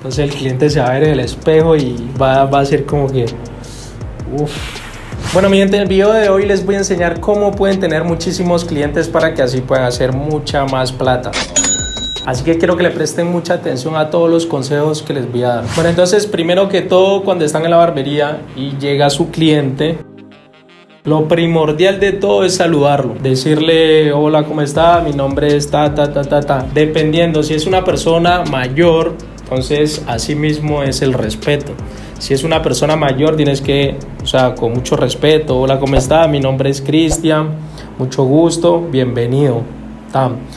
Entonces el cliente se va a ver en el espejo y va a ser como que, uff. Bueno, mi gente, en el video de hoy les voy a enseñar cómo pueden tener muchísimos clientes para que así puedan hacer mucha más plata. Así que quiero que le presten mucha atención a todos los consejos que les voy a dar. Bueno, entonces primero que todo, cuando están en la barbería y llega su cliente, lo primordial de todo es saludarlo, decirle hola, ¿cómo está? Mi nombre es ta. Dependiendo, si es una persona mayor, entonces así mismo es el respeto. Si es una persona mayor, tienes que, con mucho respeto, hola, ¿cómo está? Mi nombre es Cristian, mucho gusto, bienvenido.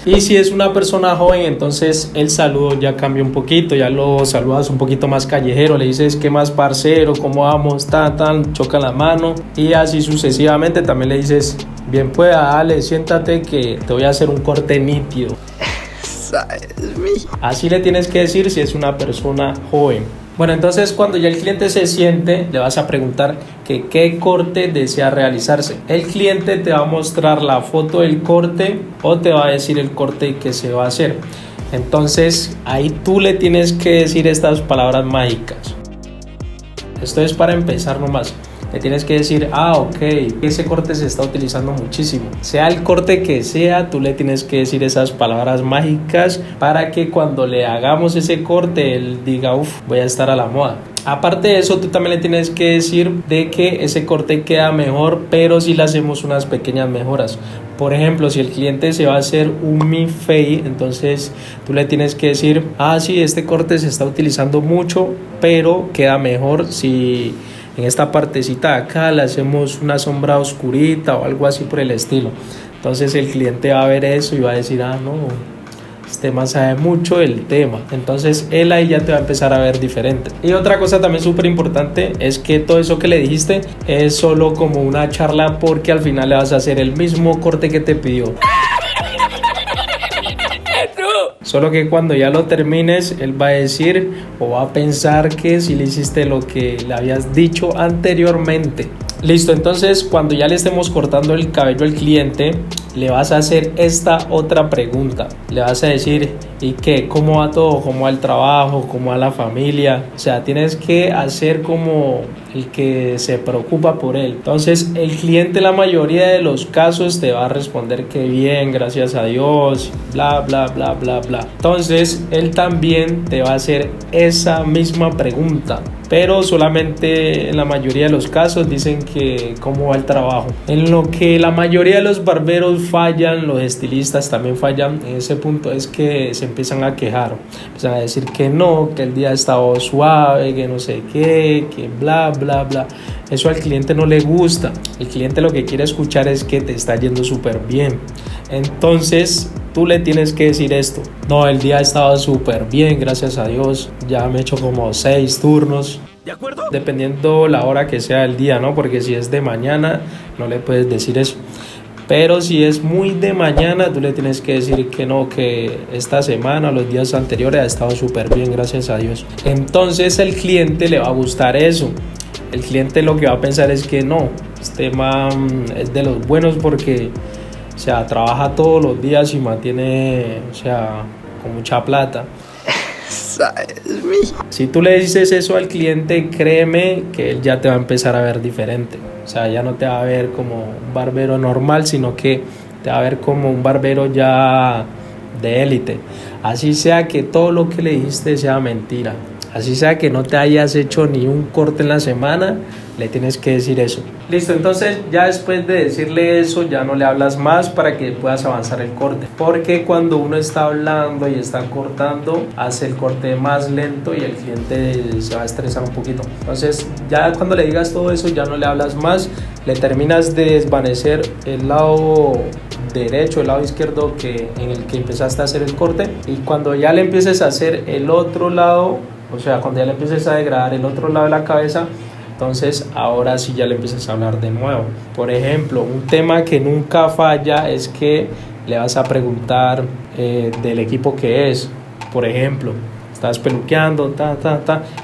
Y si es una persona joven, entonces el saludo ya cambia un poquito, ya lo saludas un poquito más callejero, le dices qué más parcero, cómo vamos, choca la mano y así sucesivamente. También le dices bien pueda, dale, siéntate que te voy a hacer un corte nítido. Así le tienes que decir si es una persona joven. Bueno, entonces cuando ya el cliente se siente, le vas a preguntar que qué corte desea realizarse. El cliente te va a mostrar la foto del corte o te va a decir el corte que se va a hacer. Entonces ahí tú le tienes que decir estas palabras mágicas. Esto es para empezar nomás. Le tienes que decir, ok, ese corte se está utilizando muchísimo. Sea el corte que sea, tú le tienes que decir esas palabras mágicas para que cuando le hagamos ese corte, él diga, voy a estar a la moda. Aparte de eso, tú también le tienes que decir de que ese corte queda mejor, pero si le hacemos unas pequeñas mejoras. Por ejemplo, si el cliente se va a hacer un mi-fade, entonces tú le tienes que decir, sí, este corte se está utilizando mucho, pero queda mejor si en esta partecita de acá le hacemos una sombra oscurita o algo así por el estilo. Entonces el cliente va a ver eso y va a decir, no, este man sabe mucho del tema. Entonces él ahí ya te va a empezar a ver diferente. Y otra cosa también súper importante es que todo eso que le dijiste es solo como una charla, porque al final le vas a hacer el mismo corte que te pidió. Solo que cuando ya lo termines, él va a decir o va a pensar que si le hiciste lo que le habías dicho anteriormente. Listo, entonces cuando ya le estemos cortando el cabello al cliente, le vas a hacer esta otra pregunta. Le vas a decir, ¿y qué? ¿Cómo va todo? ¿Cómo va el trabajo? ¿Cómo va la familia? O sea, tienes que hacer como el que se preocupa por él. Entonces el cliente, la mayoría de los casos, te va a responder que bien, gracias a Dios, bla. Entonces él también te va a hacer esa misma pregunta, pero solamente en la mayoría de los casos dicen que cómo va el trabajo. En lo que la mayoría de los barberos fallan, los estilistas también fallan en ese punto, es que se empiezan a quejar, empiezan a decir que no, que el día ha estado suave, que no sé qué, que bla. Eso al cliente no le gusta. El cliente lo que quiere escuchar es que te está yendo súper bien. Entonces tú le tienes que decir esto: no, el día ha estado súper bien, gracias a Dios, ya me he hecho como 6 turnos. ¿De acuerdo? Dependiendo la hora que sea el día, ¿no? Porque si es de mañana, no le puedes decir eso. Pero si es muy de mañana, tú le tienes que decir que no, que esta semana o los días anteriores ha estado súper bien, gracias a Dios. Entonces el cliente le va a gustar eso. El cliente lo que va a pensar es que no, este man es de los buenos porque, trabaja todos los días y mantiene, con mucha plata. Si tú le dices eso al cliente, créeme que él ya te va a empezar a ver diferente. Ya no te va a ver como un barbero normal, sino que te va a ver como un barbero ya de élite. Así sea que todo lo que le dijiste sea mentira, así sea que no te hayas hecho ni un corte en la semana, le tienes que decir eso. Listo, entonces ya después de decirle eso, ya no le hablas más para que puedas avanzar el corte. Porque cuando uno está hablando y está cortando, hace el corte más lento y el cliente se va a estresar un poquito. Entonces ya cuando le digas todo eso, ya no le hablas más, le terminas de desvanecer el lado derecho, el lado izquierdo en el que empezaste a hacer el corte. Y cuando ya le empieces a hacer el otro lado, cuando ya le empieces a degradar el otro lado de la cabeza, entonces ahora sí ya le empiezas a hablar de nuevo. Por ejemplo, un tema que nunca falla es que le vas a preguntar del equipo que es. Por ejemplo, estás peluqueando,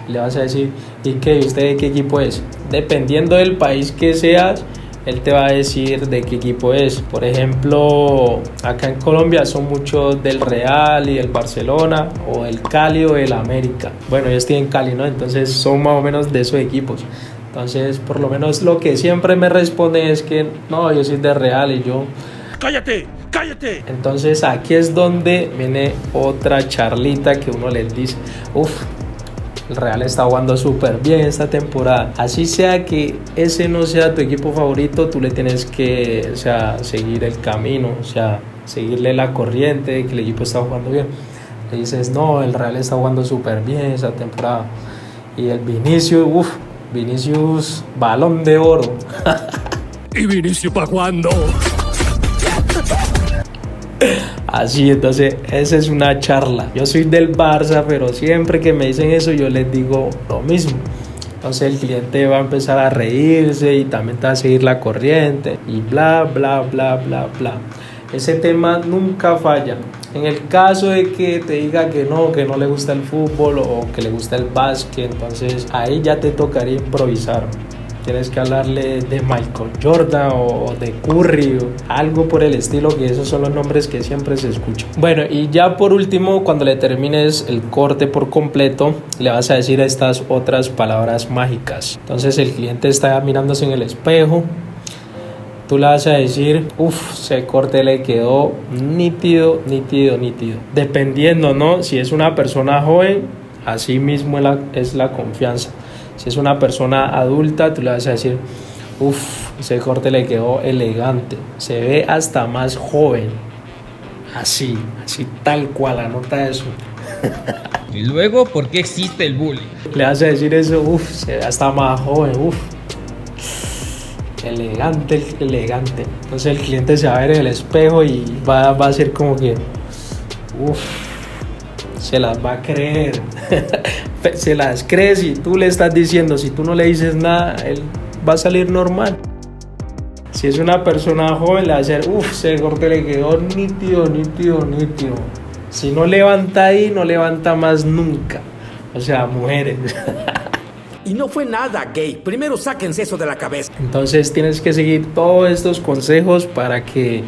le vas a decir, ¿y qué? ¿Usted de qué equipo es? Dependiendo del país que seas, él te va a decir de qué equipo es. Por ejemplo, acá en Colombia son muchos del Real y del Barcelona, o del Cali o del América. Bueno, yo estoy en Cali, ¿no? Entonces son más o menos de esos equipos. Entonces, por lo menos lo que siempre me responde es que no, yo soy de Real y yo... ¡Cállate! ¡Cállate! Entonces aquí es donde viene otra charlita que uno les dice, el Real está jugando súper bien esta temporada. Así sea que ese no sea tu equipo favorito, tú le tienes que, o sea, seguir el camino, o sea, seguirle la corriente de que el equipo está jugando bien. Le dices, no, el Real está jugando súper bien esta temporada. Y el Vinicius, balón de oro. ¿Y Vinicius para cuándo? Así, entonces esa es una charla. Yo soy del Barça, pero siempre que me dicen eso yo les digo lo mismo. Entonces el cliente va a empezar a reírse y también te va a seguir la corriente y bla, bla, bla, bla, bla. Ese tema nunca falla. En el caso de que te diga que no le gusta el fútbol o que le gusta el básquet, entonces ahí ya te tocaría improvisar. Tienes que hablarle de Michael Jordan o de Curry o algo por el estilo, que esos son los nombres que siempre se escuchan. Bueno, y ya por último, cuando le termines el corte por completo, le vas a decir estas otras palabras mágicas. Entonces el cliente está mirándose en el espejo. Tú le vas a decir, ese corte le quedó nítido, nítido, nítido. Dependiendo, ¿no? Si es una persona joven, así mismo es la confianza. Si es una persona adulta, tú le vas a decir, ese corte le quedó elegante. Se ve hasta más joven. Así tal cual, anota eso. Y luego, ¿por qué existe el bullying? Le vas a decir eso, se ve hasta más joven, elegante. Entonces el cliente se va a ver en el espejo y va a ser como que se las va a creer. Se las cree si tú le estás diciendo. Si tú no le dices nada, él va a salir normal. Si es una persona joven, le va a decir, ese corte le quedó nítido. Si no levanta ahí, no levanta más nunca. O sea, mujeres. Y no fue nada gay. Primero sáquense eso de la cabeza. Entonces tienes que seguir todos estos consejos para que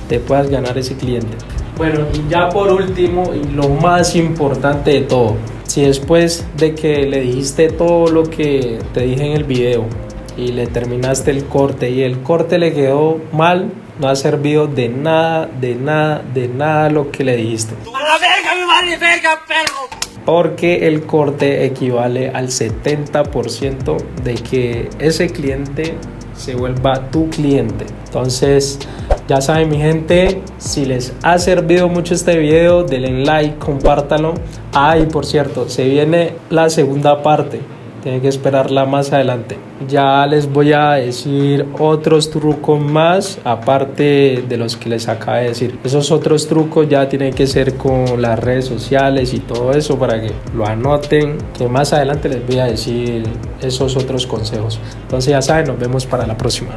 te puedas ganar ese cliente. Bueno, y ya por último, y lo más importante de todo, si después de que le dijiste todo lo que te dije en el video y le terminaste el corte y el corte le quedó mal, no ha servido de nada lo que le dijiste. ¡A la verga, mi madre, verga, perro! Porque el corte equivale al 70% de que ese cliente se vuelva tu cliente. Entonces, ya saben, mi gente, si les ha servido mucho este video, denle like, compártanlo. Y por cierto, se viene la segunda parte. Tienen que esperarla más adelante. Ya les voy a decir otros trucos más, aparte de los que les acabo de decir. Esos otros trucos ya tienen que ser con las redes sociales y todo eso, para que lo anoten, que más adelante les voy a decir esos otros consejos. Entonces ya saben, nos vemos para la próxima.